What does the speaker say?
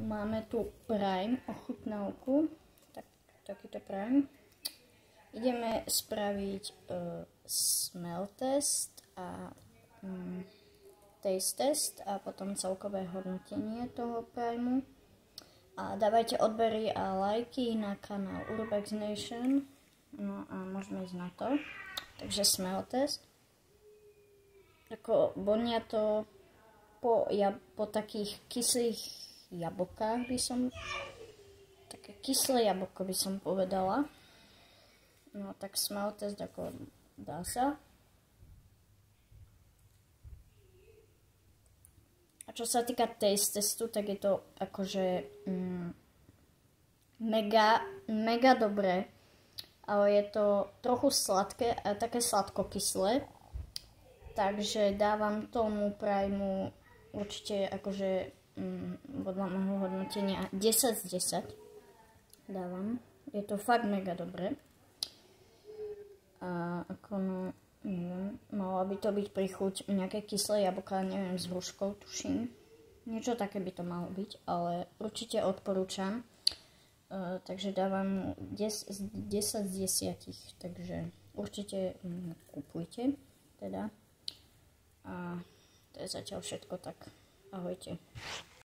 máme tu Prime ochutnávku, takýto Prime. Ideme spraviť smell test a taste test a potom celkové hodnotenie toho Primeu. A dávajte odbery a lajky na kanál Urbex Nation. No a môžeme ísť na to. Takže smell test. Ako vonia to po takých kyslých jablkách by som... Také kyslé jablko by som povedala. No tak smell test ako dá sa. A čo sa týka taste testu, tak je to akože mega dobré. Ale je to trochu sladké a také sladkokyslé. Takže dávam tomu Primeu určite akože podľa môjho hodnotenia 10 z 10 dávam. Je to fakt mega dobré. A ako no, neviem, malo by to byť pri chuť nejaké kyslé jablka, neviem, s hruškou tuším. Niečo také by to malo byť, ale určite odporúčam. Takže dávam 10 z 10, takže určite kupujte teda. A to je zatiaľ všetko, tak ahojte.